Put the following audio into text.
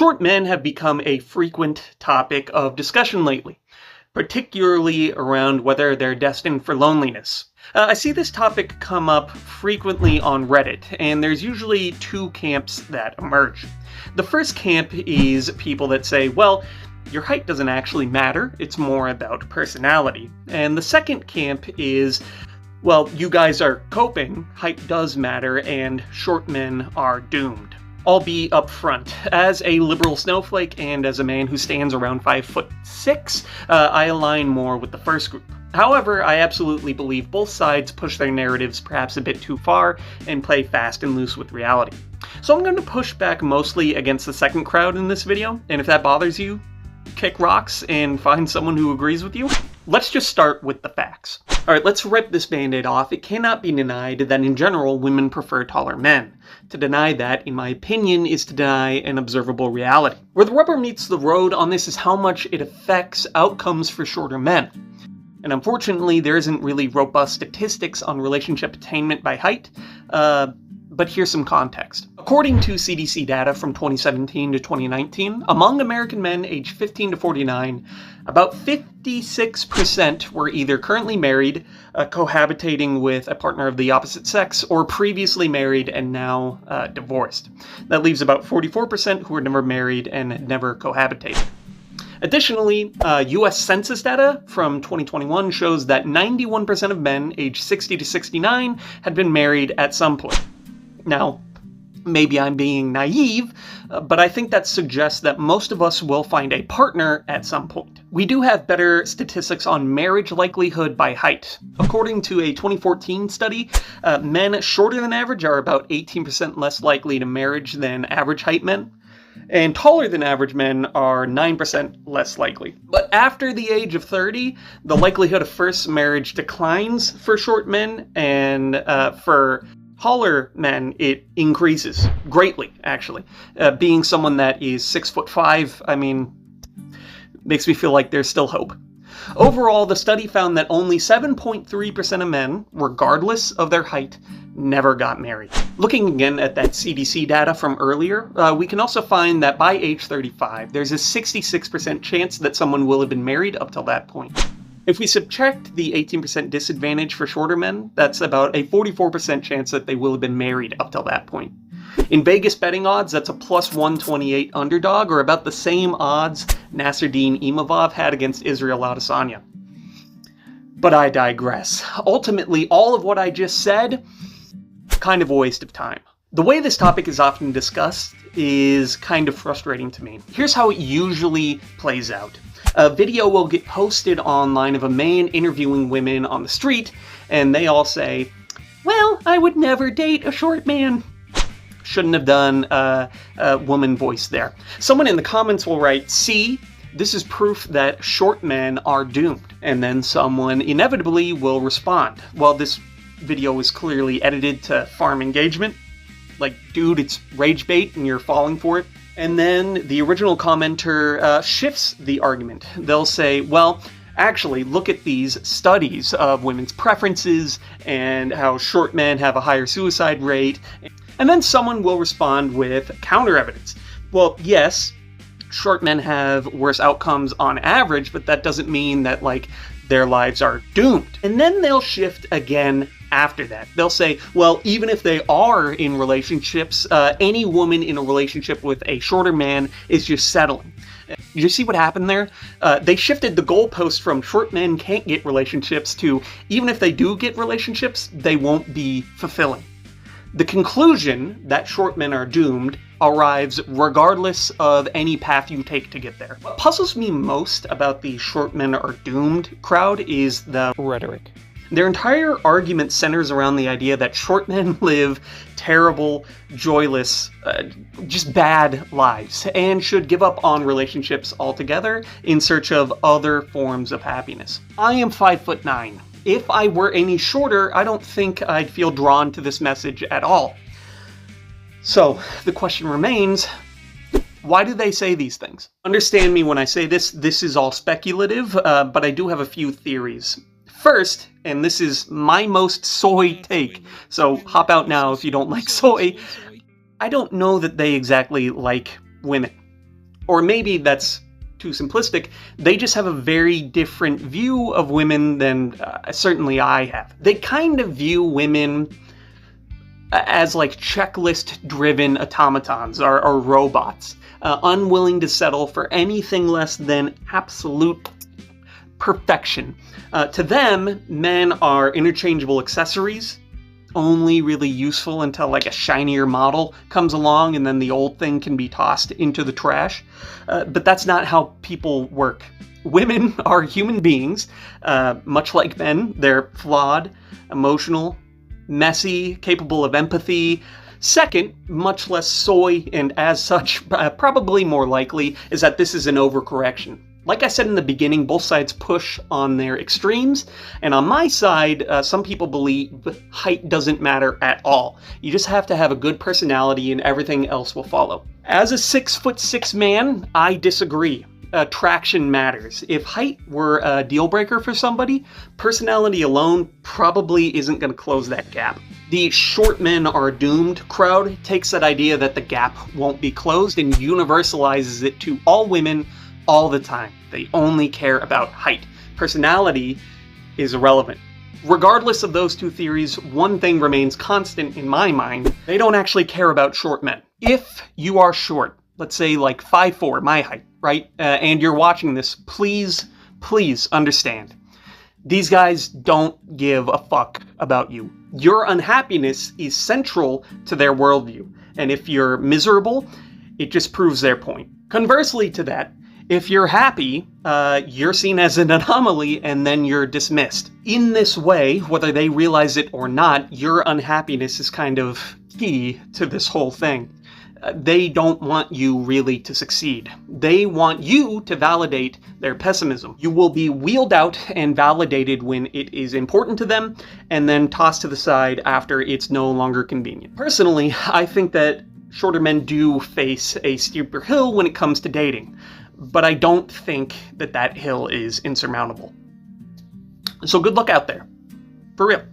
Short men have become a frequent topic of discussion lately, particularly around whether they're destined for loneliness. I see this topic come up frequently on Reddit, and there's usually two camps that emerge. The first camp is people that say, well, your height doesn't actually matter, it's more about personality. And the second camp is, well, you guys are coping, height does matter, and short men are doomed. I'll be upfront. As a liberal snowflake and as a man who stands around 5'6", I align more with the first group. However, I absolutely believe both sides push their narratives perhaps a bit too far and play fast and loose with reality. So I'm going to push back mostly against the second crowd in this video, and if that bothers you, kick rocks and find someone who agrees with you. Let's just start with the facts. Alright, let's rip this band-aid off. It cannot be denied that in general, women prefer taller men. To deny that, in my opinion, is to deny an observable reality. Where the rubber meets the road on this is how much it affects outcomes for shorter men. And unfortunately, there isn't really robust statistics on relationship attainment by height, but here's some context. According to CDC data from 2017 to 2019, among American men aged 15 to 49, about 56% were either currently married, cohabitating with a partner of the opposite sex, or previously married and now divorced. That leaves about 44% who were never married and never cohabitated. Additionally, US census data from 2021 shows that 91% of men aged 60 to 69 had been married at some point. Now, maybe I'm being naive, but I think that suggests that most of us will find a partner at some point. We do have better statistics on marriage likelihood by height. According to a 2014 study, men shorter than average are about 18% less likely to marriage than average height men, and taller than average men are 9% less likely. But after the age of 30, the likelihood of first marriage declines for short men, and for taller men, it increases greatly, actually. Being someone that is 6'5", I mean, makes me feel like there's still hope. Overall, the study found that only 7.3% of men, regardless of their height, never got married. Looking again at that CDC data from earlier, we can also find that by age 35, there's a 66% chance that someone will have been married up till that point. If we subtract the 18% disadvantage for shorter men, that's about a 44% chance that they will have been married up till that point. In Vegas betting odds, that's a plus 128 underdog, or about the same odds Nasruddin Imavov had against Israel Adesanya. But I digress. Ultimately, all of what I just said, kind of a waste of time. The way this topic is often discussed is kind of frustrating to me. Here's how it usually plays out. A video will get posted online of a man interviewing women on the street, and they all say, well, I would never date a short man. Shouldn't have done a woman voice there. Someone in the comments will write, see, this is proof that short men are doomed. And then someone inevitably will respond, well, this video is clearly edited to farm engagement. Like, dude, it's rage bait and you're falling for it. And then the original commenter shifts the argument. They'll say, well, actually, look at these studies of women's preferences and how short men have a higher suicide rate. And then someone will respond with counter evidence. Well, yes, short men have worse outcomes on average, but that doesn't mean that, like, their lives are doomed. And then they'll shift again after that. They'll say, well, even if they are in relationships, any woman in a relationship with a shorter man is just settling. Did you see what happened there? They shifted the goalpost from short men can't get relationships to even if they do get relationships, they won't be fulfilling. The conclusion that short men are doomed arrives regardless of any path you take to get there. What puzzles me most about the short men are doomed crowd is the rhetoric. Their entire argument centers around the idea that short men live terrible, joyless, just bad lives, and should give up on relationships altogether in search of other forms of happiness. I am 5'9". If I were any shorter, I don't think I'd feel drawn to this message at all. So, the question remains, why do they say these things? Understand me when I say this is all speculative, but I do have a few theories. First, and this is my most soy take, so hop out now if you don't like soy, I don't know that they exactly like women. Or maybe that's too simplistic. They just have a very different view of women than certainly I have. They kind of view women as like checklist-driven automatons or robots, unwilling to settle for anything less than absolute perfection. To them, men are interchangeable accessories, only really useful until like a shinier model comes along and then the old thing can be tossed into the trash. But that's not how people work. Women are human beings, much like men. They're flawed, emotional, messy, capable of empathy. Second, much less soy, and as such, probably more likely, is that this is an overcorrection. Like I said in the beginning, both sides push on their extremes, and on my side, some people believe height doesn't matter at all. You just have to have a good personality and everything else will follow. As a 6'6" man, I disagree. Attraction matters. If height were a deal breaker for somebody, personality alone probably isn't going to close that gap. The short men are doomed crowd takes that idea that the gap won't be closed and universalizes it to all women all the time. They only care about height. Personality is irrelevant. Regardless of those two theories, one thing remains constant in my mind. They don't actually care about short men. If you are short, let's say like 5'4", my height, right? And you're watching this, please understand. These guys don't give a fuck about you. Your unhappiness is central to their worldview. And if you're miserable, it just proves their point. Conversely to that, if you're happy, you're seen as an anomaly and then you're dismissed. In this way, whether they realize it or not, your unhappiness is kind of key to this whole thing. They don't want you really to succeed. They want you to validate their pessimism. You will be wheeled out and validated when it is important to them, and then tossed to the side after it's no longer convenient. Personally, I think that shorter men do face a steeper hill when it comes to dating, but I don't think that that hill is insurmountable. So good luck out there. For real.